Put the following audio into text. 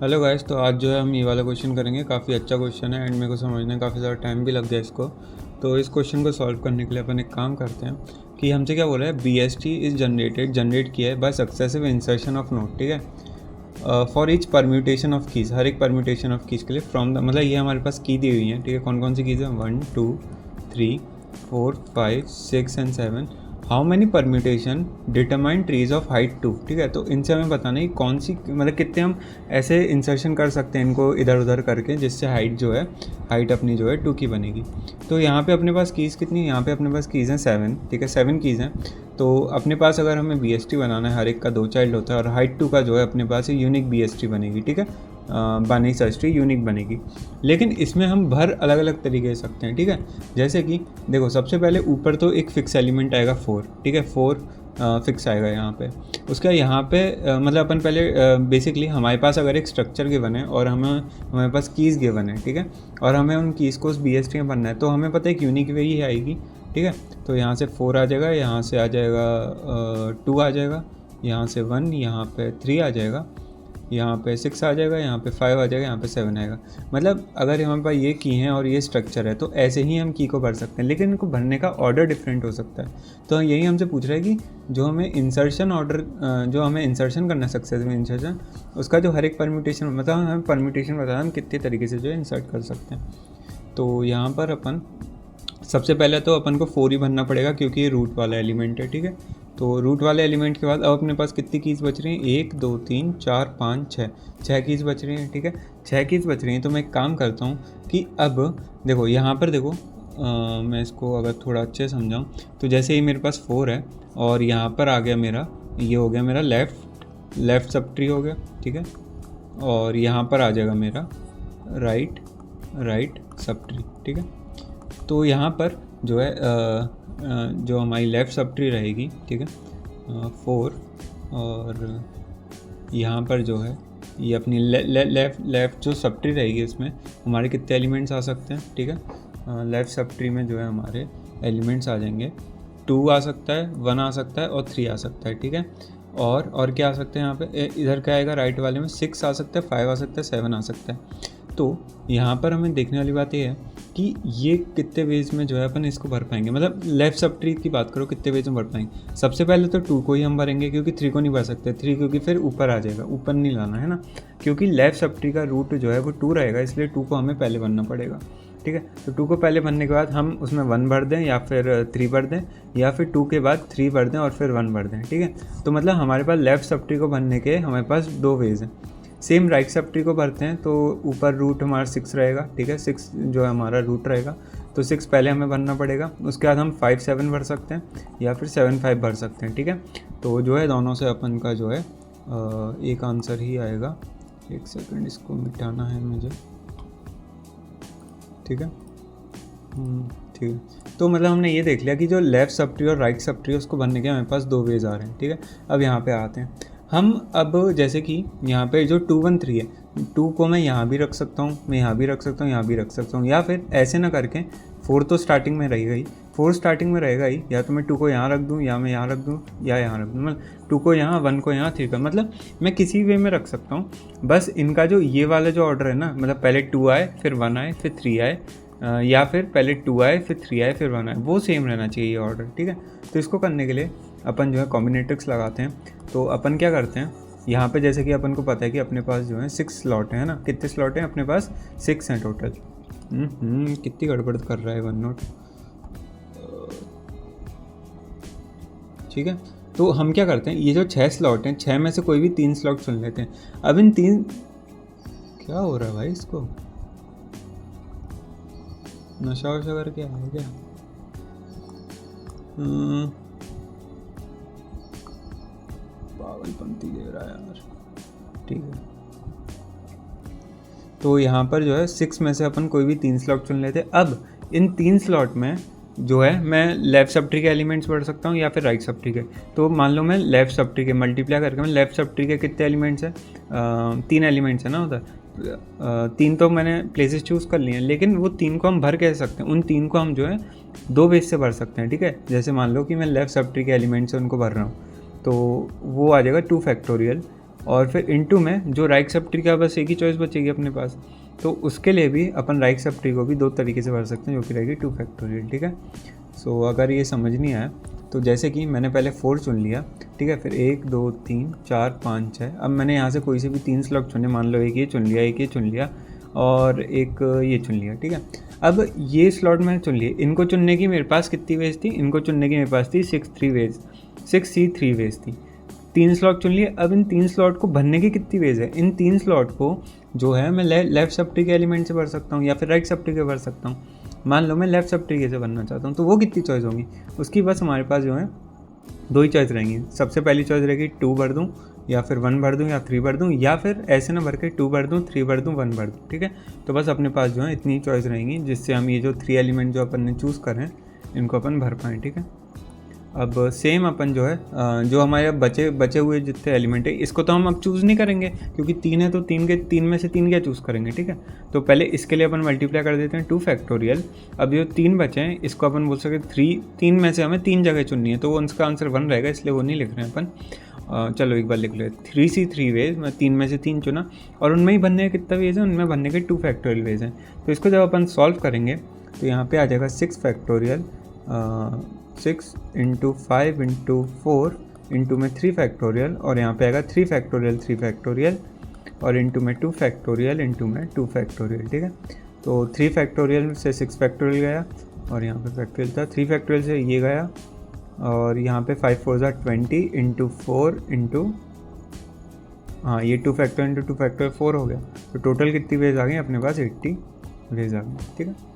Hello guys, तो आज जो है हम ये वाला क्वेश्चन करेंगे। काफ़ी अच्छा क्वेश्चन है एंड मेरे को समझने में काफ़ी ज़्यादा टाइम भी लग गया इसको। तो इस क्वेश्चन को सॉल्व करने के लिए अपन एक काम करते हैं कि हमसे क्या बोला है, BST इज़ जनरेट किया है by successive insertion of note. ठीक है, for each permutation of keys, हर एक परम्यूटेशन ऑफ कीज़ के लिए फ्रॉम द, मतलब ये हमारे पास की दी हुई है। ठीक है, कौन कौन सी कीज़ है, 1 2 3 4 5 6 and 7। How many permutation determine trees of height 2। ठीक है, तो इनसे हमें बताना है कौन सी, मतलब कितने हम ऐसे इंसर्शन कर सकते हैं इनको इधर उधर करके, जिससे हाइट जो है, हाइट अपनी जो है 2 की बनेगी। तो यहाँ पे अपने पास कीज़ कितनी, यहाँ पे अपने पास कीज़ हैं 7। ठीक है, 7 कीज़ हैं। तो अपने पास अगर हमें BST बनाना है, हर एक का 2 चाइल्ड होता है, और हाइट 2 का जो है अपने पास यूनिक BST बनेगी। ठीक है, बाइनरी सर्च ट्री यूनिक बनेगी। लेकिन इसमें हम भर अलग अलग तरीके से सकते हैं। ठीक है, जैसे कि देखो, सबसे पहले ऊपर तो एक फिक्स एलिमेंट आएगा 4। ठीक है, 4 फिक्स आएगा यहाँ पे। उसका यहाँ पे मतलब अपन पहले बेसिकली हमारे पास अगर एक स्ट्रक्चर गिवन है और हमारे पास कीज़ गिवन है, ठीक है, और हमें उन कीज़ को उस BST में भरना है, तो हमें पता है एक यूनिक वे ही आएगी। ठीक है, तो यहाँ से 4 आ जाएगा, यहाँ से आ जाएगा 2 आ जाएगा, यहाँ से 1, यहाँ पे 3 आ जाएगा, यहाँ पे 6 आ जाएगा, यहाँ पे 5 आ जाएगा, यहाँ पे 7 आएगा। मतलब अगर हमारे पास ये की हैं और ये स्ट्रक्चर है, तो ऐसे ही हम की को भर सकते हैं, लेकिन इनको भरने का ऑर्डर डिफरेंट हो सकता है। तो यही हमसे पूछ रहा है कि जो हमें इंसर्शन ऑर्डर, जो हमें इंसर्शन करना है, सक्सेसफुल इंसर्शन, उसका जो हर एक परम्यूटेशन, मतलब हमें परम्यूटेशन बताना हम कितने तरीके से जो है इंसर्ट कर सकते हैं। तो यहाँ पर अपन सबसे पहले तो अपन को 4 ही भरना पड़ेगा, क्योंकि ये रूट वाला एलिमेंट है। ठीक है, तो रूट वाले एलिमेंट के बाद अब अपने पास कितनी कीज़ बच रही हैं, 1 2 3 4 5 6 कीज़ बच रही हैं। ठीक है, 6 कीज़ बच रही हैं। तो मैं एक काम करता हूँ कि अब देखो, यहाँ पर देखो, मैं इसको अगर थोड़ा अच्छे से समझाऊँ, तो जैसे ही मेरे पास 4 है और यहाँ पर आ गया मेरा, ये हो गया मेरा लेफ़्ट सब ट्री हो गया। ठीक है, और यहाँ पर आ जाएगा मेरा राइट सब ट्री। ठीक है, तो यहाँ पर जो है जो हमारी लेफ़्ट सब ट्री रहेगी, ठीक है, 4, और यहाँ पर जो है ये अपनी लेफ़्ट जो सब ट्री रहेगी, इसमें हमारे कितने एलिमेंट्स आ सकते हैं। ठीक है, लेफ़्ट सब ट्री में जो है हमारे एलिमेंट्स आ जाएंगे, 2 आ सकता है, 1 आ सकता है और 3 आ सकता है। ठीक है, और क्या आ सकते हैं यहाँ पे, इधर क्या आएगा, राइट वाले में 6 आ सकता है, 5 आ सकता है, 7 आ सकता है। तो यहाँ पर हमें देखने वाली बात ये है कि ये कितने वेज में जो है अपन इसको भर पाएंगे, मतलब लेफ़्ट सब ट्री की बात करो कितने वेज में भर पाएंगे। सबसे पहले तो 2 को ही हम भरेंगे, क्योंकि 3 को नहीं भर सकते, 3 क्योंकि फिर ऊपर आ जाएगा, ऊपर नहीं लाना है ना, क्योंकि लेफ़्ट सब ट्री का रूट जो है वो 2 रहेगा, इसलिए 2 को हमें पहले भरना पड़ेगा। ठीक है, तो 2 को पहले भरने के बाद हम उसमें 1 भर दें या फिर 3 भर दें, या फिर 2 के बाद 3 भर दें और फिर 1 भर दें। ठीक है, तो मतलब हमारे पास लेफ़्ट सब ट्री को भरने के हमारे पास 2 वेज हैं। सेम राइट सब ट्री को भरते हैं, तो ऊपर रूट हमारा 6 रहेगा। ठीक है, 6 जो है हमारा रूट रहेगा, तो 6 पहले हमें भरना पड़ेगा। उसके बाद हम 5 7 भर सकते हैं, या फिर 7 5 भर सकते हैं। ठीक है, तो जो है दोनों से अपन का जो है एक आंसर ही आएगा। एक सेकंड, इसको मिटाना है मुझे। ठीक है, ठीक है, तो मतलब हमने ये देख लिया कि जो लेफ़्ट सब ट्री और राइट सब ट्री उसको भरने के हमारे पास 2 वेज आ रहे हैं। ठीक है, अब यहाँ पे आते हैं हम। अब जैसे कि यहाँ पे जो 2 1 3 है, 2 को मैं यहाँ भी रख सकता हूँ, मैं यहाँ भी रख सकता हूँ, यहाँ भी रख सकता हूँ, या फिर ऐसे ना करके 4 तो स्टार्टिंग में रहेगा ही, 4 स्टार्टिंग में रहेगा ही, या तो मैं 2 को यहाँ रख दूँ, या मैं यहाँ रख दूँ, या यहाँ रख दूँ, मतलब 2 को यहाँ, 1 को यहाँ, 3 का, मतलब मैं किसी वे में रख सकता हूँ। बस इनका जो ये वाला जो ऑर्डर है ना, मतलब पहले 2 आए, फिर 1 आए, फिर 3 आए, या फिर पहले 2 आए, फिर 3 आए, फिर 1 आए, वो सेम रहना चाहिए ये ऑर्डर। ठीक है, तो इसको करने के लिए अपन जो है कॉम्बिनेट्रिक्स लगाते हैं। तो अपन क्या करते हैं, यहाँ पे जैसे कि अपन को पता है कि अपने पास जो है 6 स्लॉट है ना, कितने स्लॉट हैं अपने पास, 6 हैं टोटल। कितनी गड़बड़ कर रहा है वन नोट। ठीक है, तो हम क्या करते हैं, ये जो 6 स्लॉट हैं, 6 में से कोई भी 3 स्लॉट चुन लेते हैं। अब इन 3, क्या हो रहा है भाई, इसको नशा वशा करके आया क्या? पागलपंती दे रहा है यार। ठीक है, तो यहाँ पर जो है 6 में से अपन कोई भी 3 स्लॉट चुन लेते हैं। अब इन 3 स्लॉट में जो है मैं लेफ़्ट सब ट्री के एलिमेंट्स भर सकता हूँ या फिर राइट सब ट्री के। तो मान लो मैं लेफ़्ट सब ट्री के मल्टीप्लाई करके मैं लेफ़्ट सब ट्री के कितने एलिमेंट्स हैं, 3 एलिमेंट्स है ना उधर, 3 तो मैंने प्लेसेस चूज़ कर लिए हैं, लेकिन वो 3 को हम भर कैसे सकते हैं, उन 3 को हम जो है 2 बेस से भर सकते हैं। ठीक है, जैसे मान लो कि मैं लेफ़्ट सब ट्री के एलिमेंट्स से उनको भर रहा हूँ, तो वो आ जाएगा 2 फैक्टोरियल और फिर इनटू में जो राइट सब ट्री का बस एक ही चॉइस बचेगी अपने पास, तो उसके लिए भी अपन राइट सब ट्री को भी 2 तरीके से भर सकते हैं, जो कि रहेगी 2 फैक्टोरियल, ठीक है। सो अगर ये समझ नहीं आया तो जैसे कि मैंने पहले 4 चुन लिया, ठीक है, फिर 1 2 3 4 5 6, अब मैंने यहाँ से कोई से भी 3 स्लॉट चुने, मान लो एक ये चुन लिया, एक ये चुन लिया और एक ये चुन लिया, ठीक है। अब ये स्लॉट मैंने चुन लिए, इनको चुनने की मेरे पास कितनी वेज थी, इनको चुनने की मेरे पास थी 6 वेज थी। 3 स्लॉट चुन लिए, अब इन 3 स्लॉट को भरने की कितनी वेज है, इन 3 स्लॉट को जो है मैं लेफ्ट सब ट्री के एलिमेंट से भर सकता हूँ या फिर राइट सब ट्री के भर सकता हूँ। मान लो मैं लेफ्ट सब ट्री से भरना चाहता हूँ, तो वो कितनी चॉइस होंगी, उसकी बस हमारे पास जो है 2 ही चॉइस रहेंगी। सबसे पहली चॉइस रहेगी 2 भर दूँ या फिर 1 भर दूँ या 3 भर दूँ, या फिर ऐसे ना भर के 2 भर दूँ, 3 भर दूँ, 1 भर दूँ, ठीक है। तो बस अपने पास जो है इतनी चॉइस रहेंगी, जिससे हम ये जो 3 एलिमेंट जो अपन ने चूज़ करें इनको अपन भर पाएँ, ठीक है। अब सेम अपन जो है जो हमारे बचे हुए जितने एलिमेंट है, इसको तो हम अब चूज़ नहीं करेंगे क्योंकि 3 है, तो 3 में से 3 क्या चूज़ करेंगे, ठीक है। तो पहले इसके लिए अपन मल्टीप्लाई कर देते हैं 2 फैक्टोरियल। अब जो 3 बचे हैं इसको अपन बोल सकते 3 में से हमें 3 जगह चुननी है, तो वो उसका आंसर 1 रहेगा, इसलिए वो नहीं लिख रहे हैं अपन। चलो एक बार लिख लो, 3 वेज, मैं 3 में से 3 चुना और उनमें ही भरने के कितना वेज है, उनमें भरने के 2 फैक्टोरियल वेज हैं। तो इसको जब अपन सॉल्व करेंगे तो यहाँ पे आ जाएगा 6 फैक्टोरियल, 6 इंटू 5 इंटू 4 इंटू में 3 फैक्टोरियल, और यहाँ पे आएगा 3 फैक्टोरियल और इंटू में 2 फैक्टोरियल इंटू में 2 फैक्टोरियल, ठीक है। तो 3 फैक्टोरियल से 6 फैक्टोरियल गया और यहाँ पे फैक्टोरियल था, 3 फैक्टोरियल से ये गया और यहाँ पे 5 4 20 इंटू 4 इंटू, हाँ ये 2 फैक्टोरियल इंटू 2 फैक्टोरियल 4 हो गया। तो टोटल कितनी वेज आ गई अपने पास, 80 वेज आ गई, ठीक है।